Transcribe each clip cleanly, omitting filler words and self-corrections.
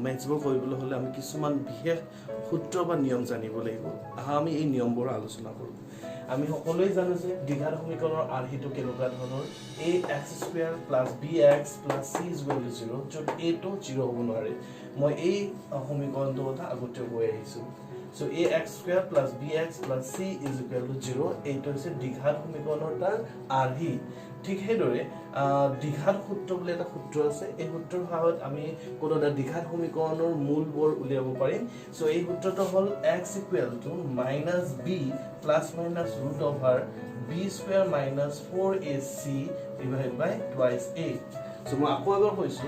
মেথছবোৰ কৰিবলৈ হ'লে আমি কিছুমান বিশেষ সূত্ৰ বা নিয়ম জানিব লাগিব আমি এই নিয়মবোৰ আলোচনা কৰোঁ আমি সকলোৱে জানো যে দ্বিঘাত সমীকৰণৰ আৰ্হিটো কেনেকুৱা ধৰণৰ ax² + bx + c = 0 য'ত a টো 0 হ'ব নোৱাৰে মই এই সমীকৰণটোৰ কথা আগতে কৈ আহিছোঁ so ax² + bx + c = 0 এইটো হৈছে দ্বিঘাত সমীকৰণৰ তাৰ আৰ্হি ঠিক সেইদৰে দ্বিঘাত সূত্ৰ বুলি এটা সূত্ৰ আছে এই সূত্ৰৰ সহায়ত আমি কোনো এটা দ্বিঘাত সমীকৰণৰ মূলবোৰ উলিয়াব পাৰিম সো এই সূত্ৰটো হ'ল x = -b ± b² - 4ac / twice a so মই আকৌ এবাৰ কৈছো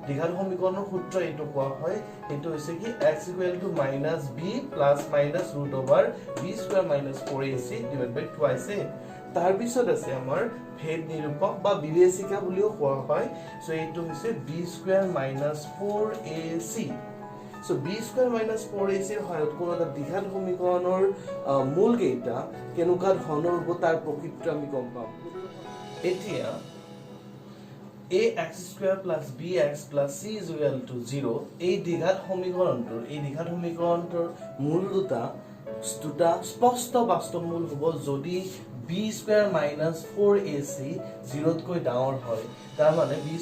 দ্বিঘাত সমীকৰণৰ সূত্ৰ এইটো কোৱা হয় এইটো হৈছে কি x = -b ± b² - 4ac / twice a তাৰ পিছত আছে আমাৰ ভেদ নিৰূপক বা বিভেদিকা বুলিও কোৱা হয় সো এইটো হৈছে b² - 4ac so b² - 4ac ৰ সহায়ত কোনো এটা দ্বিঘাত সমীকৰণৰ মূল কেইটা কেনেকুৱা ধৰণৰ হ'ব তাৰ প্ৰকৃতিটো আমি গম পাম এতিয়া ax² + bx + c = 0 এই দ্বিঘাত সমীকৰণটোৰ মূল দুটা স্পষ্ট বাস্তৱ মূল হ'ব যদি b² - 4ac 0তকৈ ডাঙৰ হয় তাৰ মানে b² -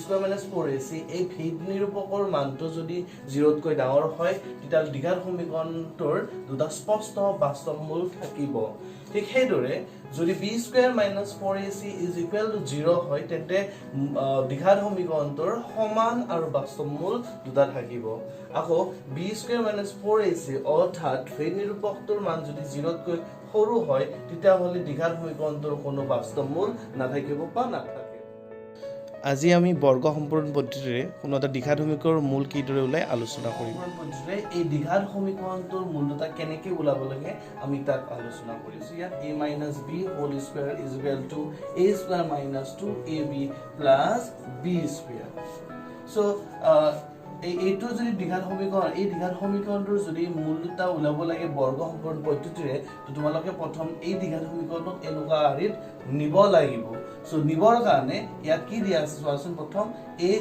4ac এই ভেদ নিৰূপকৰ মানটো যদি 0তকৈ ডাঙৰ হয় তেতিয়া দ্বিঘাত সমীকৰণটোৰ দুটা স্পষ্ট বাস্তৱ মূল থাকিব ঠিক সেইদৰে যদি b² - 4ac = 0 হয় তেন্তে দ্বিঘাত সমীকৰণটোৰ সমান আৰু বাস্তৱ মূল দুটা থাকিব আকৌ b² - 4ac অৰ্থাৎ ভেদ নিৰূপকটোৰ মান যদি 0তকৈ সৰু হয় তেতিয়া হলে দ্বিঘাত সমীকৰণটোৰ কোনো বাস্তৱ মূল নাথাকিব বা নাথাকে আজি আমি বৰ্গ সম্পূৰণ পদ্ধতিৰে কোনো এটা দ্বিঘাত সমীকৰণৰ মূল কিদৰে ওলাই আলোচনা কৰিম পদ্ধতিৰে এই দ্বিঘাত সমীকৰণটোৰ মূল দুটা কেনেকৈ ওলাব লাগে আমি তাক আলোচনা কৰিছো ইয়াত a - b² = a² - 2ab + b². So এইটো যদি দ্বিঘাত সমীকৰণ এই দ্বিঘাত সমীকৰণটোৰ যদি মূল দুটা ওলাব লাগে বৰ্গ সম্পূৰণ পদ্ধতিৰে তো তোমালোকে প্ৰথম এই দ্বিঘাত সমীকৰণক এনেকুৱা আৰিত নিব লাগিব সো নিবৰ কাৰণে ইয়াত কি দিয়া আছে চোৱাচোন প্ৰথম a²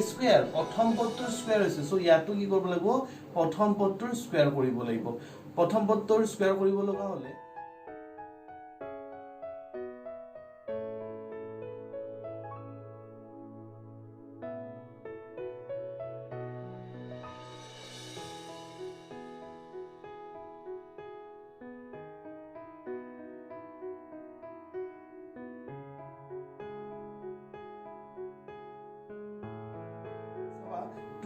প্ৰথম পদটোৰ স্কয়াৰ হৈছে সো ইয়াটো কি কৰিব লাগিব প্ৰথম পদটোৰ স্কয়াৰ কৰিব লাগিব প্ৰথম পদটোৰ স্কয়াৰ কৰিব লগা হলে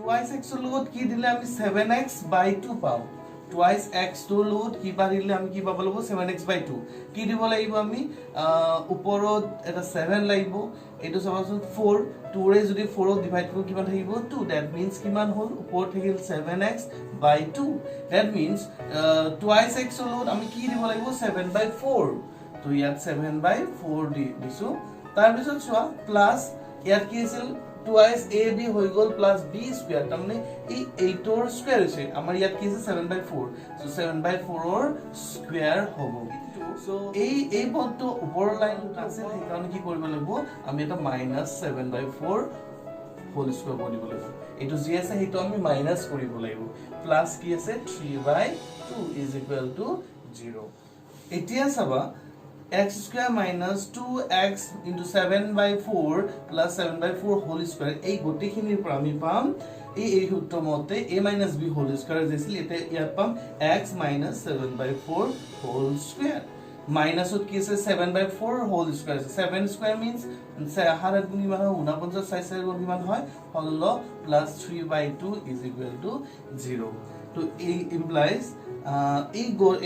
twice x ৰ লগত কি দিলে আমি 7x/2 পাম twice x ৰ লগত কি দিলে আমি কি পাব লাগিব 7x/2 কি দিব লাগিব আমি ওপৰত এটা 7 লাগিব এটো চাবাচোন 4 2 ৰে যদি 4 ক ডিভাইড কৰো কিমান থাকিব 2 দ্যাট মিন্স কিমান হ'ল ওপৰত থাকিল 7x/2 that means twice x ৰ লগত আমি কি দিব লাগিব 7/4 তো ইয়াত 7/4 দিছো তাৰ পিছত চোৱা প্লাস ইয়াত কি আছিল twice ab হৈ গল plus b² তাৰমানে এই 8 ৰ স্কয়াৰ হৈছে আমাৰ ইয়াত কি আছে 7/4 সো 7/4 ৰ স্কয়াৰ হ'ব সো এই পদটো ওপৰ লাইনটো আছে সেইকাৰণে কি কৰিব লাগিব আমি এটা -7/4 হোল স্কয়াৰ কৰিব লাগিব এটো যি আছে হেটো আমি মাইনাস কৰিব লাগিব প্লাস কি আছে 3/2 = 0 এতিয়া চাবা x² - 2x * 7/4 + 7/4 হোল স্কয়াৰ এই গতিখিনিৰ পৰা আমি পাম এই সূত্ৰ মতে a - b হোল স্কয়াৰ যেছিল এতে ইয়াত পাম x - 7/4 হোল স্কয়াৰ মাইনাসত কি আছে 7/4 হোল স্কয়াৰ 7 স্কয়াৰ মিন্স 7 গুণ কিমান হয় 49 6 গুণ কিমান হয় 16 + 3/2 = 0 তো এই ইমপ্লাইজ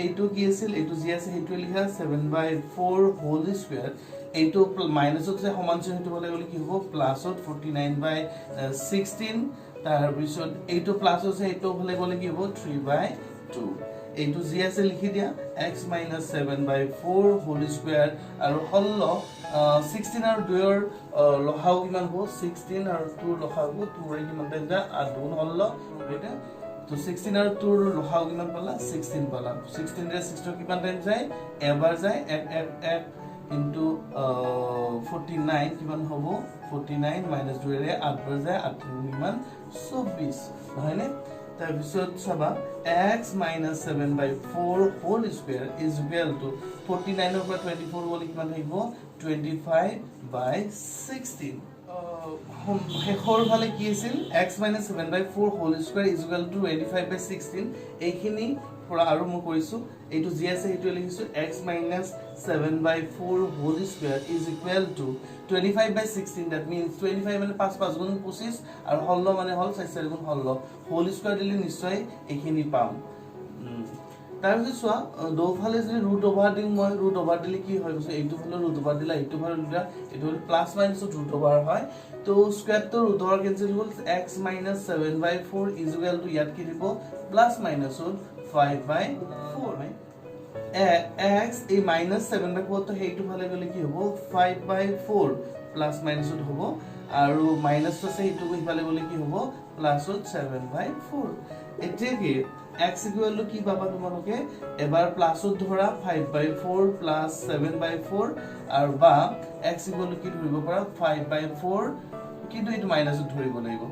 এইটো কি আছিল এইটো যি আছে হেটো লিখা 7/4 হোল স্কয়াৰ এইটো মাইনাসত যে সমান চিহ্ন হটো বলে গলে কি হ'ব প্লাসত 49/16 তাৰ পিছত এইটো প্লাস আছে এইটো হলে গলে কি হ'ব 3/2 এইটো যি আছে লিখি দিয়া x - 7/4 হোল স্কয়াৰ আৰু 16 আৰু 2 ৰ লসাগু কিমান হ'ব 16 আৰু 2 ৰ লসাগু 2 ৰে কিমান যায় আৰু 2 16 এটা তো 16 আৰু 2 ৰ লসাগু কিমান পালা 16 পালা 16 ৰে 6 কিমান টাইম যায় এবাৰ যায় এক into 49 কিমান হ'ব 49 minus 2 ৰে 8 বাৰ যায় 8 কিমান 24 নহয়নে তাৰ পিছত চাবা x minus 7/4 whole square is equal to 49 ৰ পৰা 24 গলে কিমান হ'ব 25/16 হেখৰ ফালে কি আছিল x minus 7/4 whole square is equal to 25/16 এইখিনি পৰা আৰু মই কৰিছো এইটো যি আছে এইটো লিখিছো x minus 7/4 whole square is equal to 25/16 that means 25 মানে 5 5 গুণ 25 আৰু হল মানে হল 4 4 গুণ হল whole square দিলে নিশ্চয় এইখিনি পাম তাৰ পিছত চোৱা দুফালে যদি ৰুট ওভাৰ দিম মই ৰুট ওভাৰ দিলে কি হয় কৈছো এইটো ফালে ৰুট ওভাৰ দিলা এইটো ফালে দিলা এইটো প্লাস মাইনাস ৰুট ওভাৰ হয় তো স্কয়াৰ তো ৰুট ওভাৰ কেনসেল হ'ল x minus 7/4 is equal to ইয়াত কি দিব plus minus root 5/4 right x a minus 7/4 তো হেইটো ফালে গলে কি হ'ব 5/4 প্লাস মাইনাস ৰুট হ'ব আৰু মাইনাস তো আছে হেইটো ইফালে গলে কি হ'ব প্লাস ৰুট 7/4 এতিয়া কি x equal to কি পাবা তোমালোকে এবাৰ প্লাসত ধৰা 5/4 plus 7/4 আৰু বা x equal to কি ধৰিব পাৰা 5/4 কিন্তু এটো মাইনাসত ধৰিব লাগিব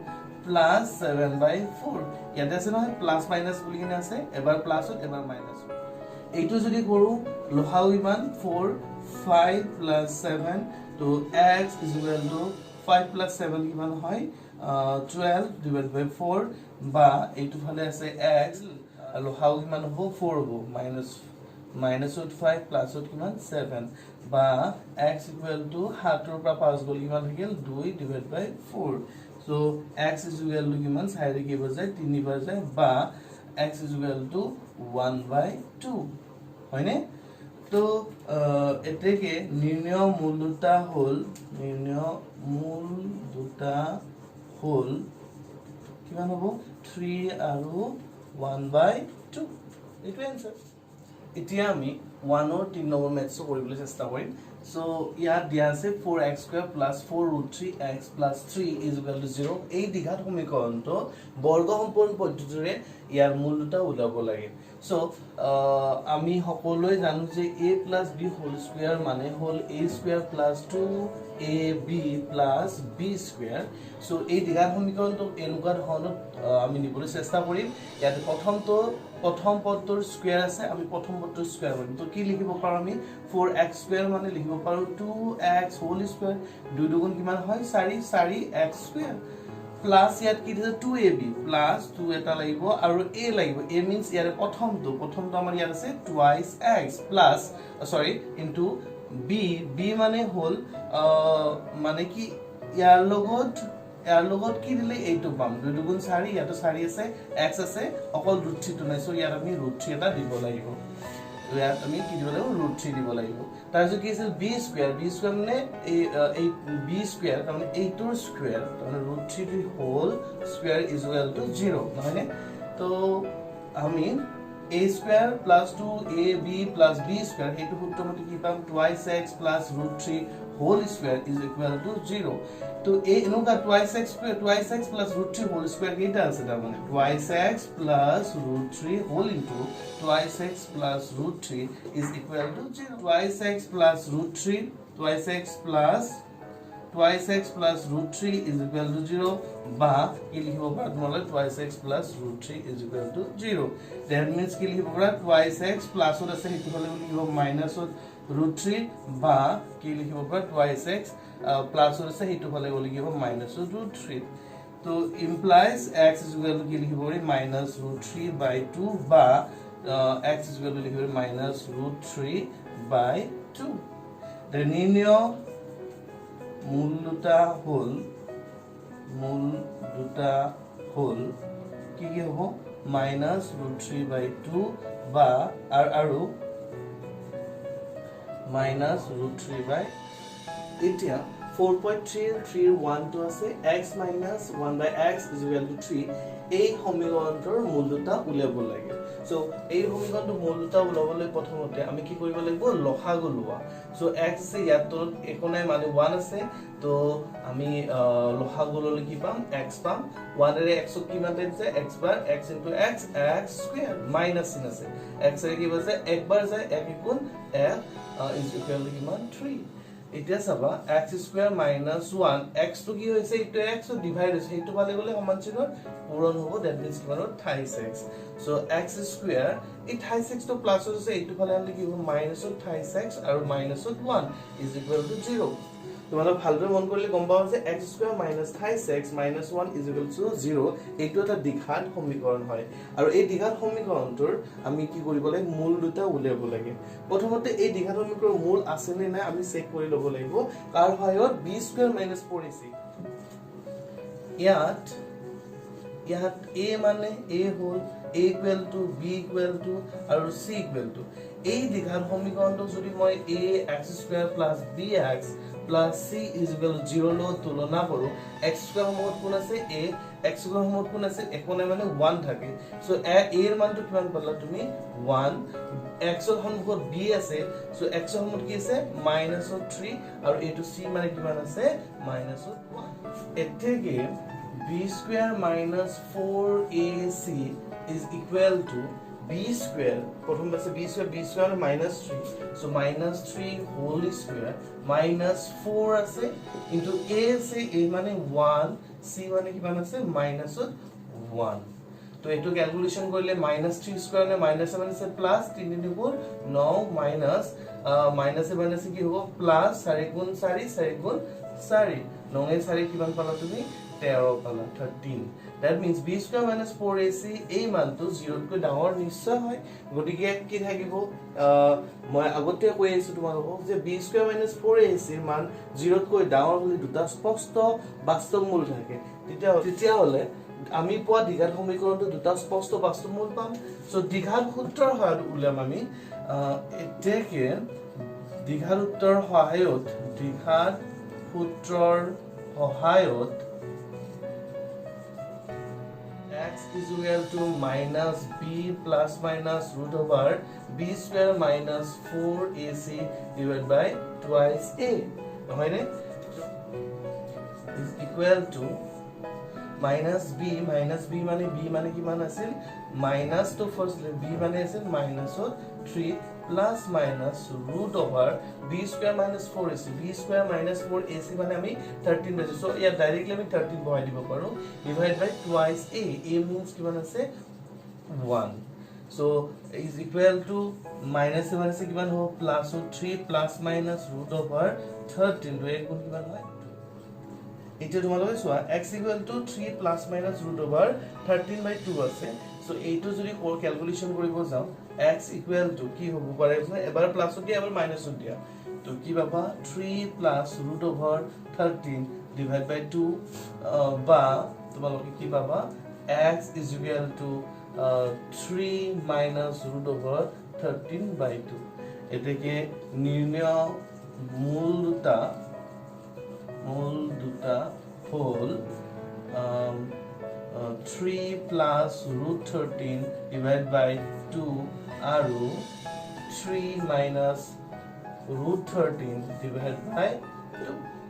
plus 7/4 ইয়াতে আছে নহয় প্লাস মাইনাস বুলি কিনে আছে এবাৰ প্লাসত এবাৰ মাইনাস এইটো যদি কৰো লহাও ইমান 4 5 plus 7 তো x is equal to 5 plus 7 কিমান হয় 12 divided by 4 বা এইটো ফালে আছে x লহাও কিমান হ'ব 4 হ'ব minus 5 plus কিমান 7 বা x equal to 7 ৰ পৰা 5 গল কিমান থাকিল 2 divided by 4 so x is equal to কিমান সাইডে কি হৈ যায় 3 বাৰ যায় বা x is equal to 1/2 হয়নে তো এতেকে নির্ণয় মূল দুটা হল কিমান হ'ব 3 আৰু 1/2 এটো आंसर এতিয়া আমি 1 और 3 নম্বৰ মেথছটো কৰিবলৈ চেষ্টা কৰিম সো ইয়াত দিয়া আছে 4x² + 4√3x + 3 is equal to 0 এই দ্বিঘাত সমীকৰণটো বৰ্গ সম্পূৰ্ণ পদ্ধতিৰে ইয়াৰ মূল দুটা উলাব লাগে সো আমি সকলোৱে জানো যে a + b হোল স্কয়াৰ মানে হল a² + 2ab + b²। সো এই দ্বিঘাত সমীকৰণটো এনেকুৱা ধৰণত আমি নিবলৈ চেষ্টা কৰিম ইয়াত প্ৰথম পদটোৰ স্কয়াৰ আছে আমি প্ৰথম পদটোৰ স্কয়াৰ কৰিম তো কি লিখিব পাৰো আমি 4x² মানে লিখিব পাৰো 2x হোল স্কয়াৰ 2 দুগুণ কিমান হয় 4x² প্লাস ইয়াত কি দিছে 2ab প্লাস 2 এটা লাগিব আৰু a লাগিব a means ইয়াৰ প্ৰথমটো আমাৰ ইয়াত আছে twice x প্লাস সৰি ইনটু b মানে হল মানে কি ইয়াৰ লগত কি দিলে এইটো পাম 2 দুগুণ 4 ইয়াতো 4 আছে x আছে অকল √3 টো নাই সো ইয়াত আমি √3 এটা দিব লাগিব ইয়াত আমি কি দিব লাগিব √3 দিব লাগিব তাৰপিছত কি আছে b² মানে এই b² মানে এইটোৰ স্কয়াৰ মানে √3 whole square is equal to 0 নহয়নে তো আমি a² + 2ab + b² হেতু সূত্ৰমতে কি পাম twice x + √3 whole square is equal to 0 তো এই এনেকা twice x + √3 whole square কেইটা আছে তাৰ মানে twice x + √3 whole into twice x + √3 is equal to 0 twice x + √3 twice x + √3 is equal to 0 বা কি লিখিব পাৰা তোমালোকে twice x + √3 is equal to 0 that means কি লিখিব পাৰা twice x plus ত আছে হেতু হলে লিখিব minus √3 বা কি লিখিব পাৰা twice x plus ত আছে হেতু হলে লিখিব minus √3 তো implies x is equal to কি লিখিব পাৰি minus √3/2 বা x is equal to লিখিব minus √3/2 the নিৰ্ণয় মূল দুটা হল কি হ'ব minus √3/2 বা আৰু minus √3/, এতিয়া 4.331 টো আছে x minus 1/x is equal to 3 এই সমীকৰণটোৰ মূল দুটা উলিয়াব লাগে সো এই সমীকৰণটোৰ মূল দুটা উলাবলৈ প্ৰথমতে আমি কি কৰিব লাগিব লসাগু লোৱা সো x আছে ইয়াত তো একো নাই মানে 1 আছে তো আমি লসাগু ললে কি পাম x পাম 1 এৰে x কি মানে আছে x bar x x x square minus চিন আছে x এর কি বলছে একবার যায় 1 গুণ 1 is equal to কিমান 3 এতিয়া চাবা x স্কয়ার মাইনাস 1 x তো কি হৈছে ইটো x তো ডিভাইড হৈছে ইটো ভালে গলে সমান চিনৰ পূৰণ হ'ব দ্যাট মিন্স কিমান 36 সো x স্কয়ার এই 36 তো প্লাস হৈছে ইটো ভালে আনলে কি হ'ব মাইনাস 36 আৰু মাইনাস 1 is equal to 0 তোমালোক ভালদৰে মন কৰিলে গম পাও যে x square minus 36 minus 1 is equal to 0 এইটো এটা দ্বিঘাত সমীকৰণ হয় আৰু এই দ্বিঘাত সমীকৰণটোৰ আমি কি কৰিব লাগে মূল দুটা উলিয়াব লাগে প্ৰথমতে এই দ্বিঘাত সমীকৰণৰ মূল আছে নে নাই আমি চেক কৰি ল'ব লাগিব কাৰ সহায়ত b স্কয়ার মাইনাস 4ac ইয়াত a মানে a hall a equal to b equal to আৰু c equal to এই দ্বিঘাত সমীকৰণটো যদি মই a x square plus bx plus c is equal to 0 লো তুলনা কৰো x স্কয়ার সমত কোন আছে a x স্কয়ার সমত কোন আছে একোনে মানে 1 থাকে সো a এর মানটো কিমান পালা তুমি 1 x এর সমত b আছে সো x এর সমত কি আছে -3 আৰু a to c মানে কিমান আছে -1 এতেকে b square minus 4ac is equal to b square প্রথম আছে b square minus 3 so minus 3 whole square minus 4 আছে into a আছে a মানে 1 c মানে কিমান আছে minus 1 তো এটো ক্যালকুলেশন কৰিলে -3 স্কয়ার নে -7 আছে plus 3 into 4 9 minus minus minus কি হ'ব প্লাস 4 গুণ 4 4 গুণ 4 9 এ 4 কিমান পালা তুমি 13 পালা 13 that means b square minus 4ac এই মানটো 0 কৈ ডাঙৰ নিশ্চয় হয় গটিকে কি থাকিব মই আগতে কৈ আছো তোমালোকক যে b square minus 4ac এর মান 0 কৈ ডাঙৰ হলে দুটা স্পষ্ট বাস্তৱ মূল থাকে তেতিয়া হলে আমি পোৱা দ্বিঘাত সমীকৰণটো দুটা স্পষ্ট বাস্তৱ মূল পাম সো দ্বিঘাত সূত্ৰৰ সহায়ত উলাম আমি এতেকে দ্বিঘাত সূত্ৰৰ সহায়ত দ্বিঘাত সূত্ৰৰ সহায়ত x is equal to minus b plus minus root over b square minus 4ac divided by twice a right is equal to minus b মানে কি মান আছিল minus to first b মানে আছিল minus 3 plus minus root over b square minus 4ac b square minus 4ac মানে আমি 13 পাইছো so yeah directly আমি 13 বহাই দিব পাৰো divide by twice a means কিমান আছে 1 so is equal to minus 7 আছে কিমান হ'ব plus 3 plus minus root over 13 তো এই গুণ কিমান হয় এটা তোমালোকে সোয়া x equal to 3 plus minus root over 13 by 2 আছে সো এইটো যদি ক্যালকুলেশন কৰিব যাও x equal to কি হ'ব পাৰে এবাৰ প্লাস দিয়া এবাৰ মাইনাস দিয়া তো কি পাবা 3 plus root over 13 divided by 2 বা তোমালোকে কি পাবা x is equal to 3 minus root over 13 by 2 এটাকে নির্ণয় মূল দুটা হল 3 plus root 13 divided by 2 আৰু 3 minus root 13 divided by 2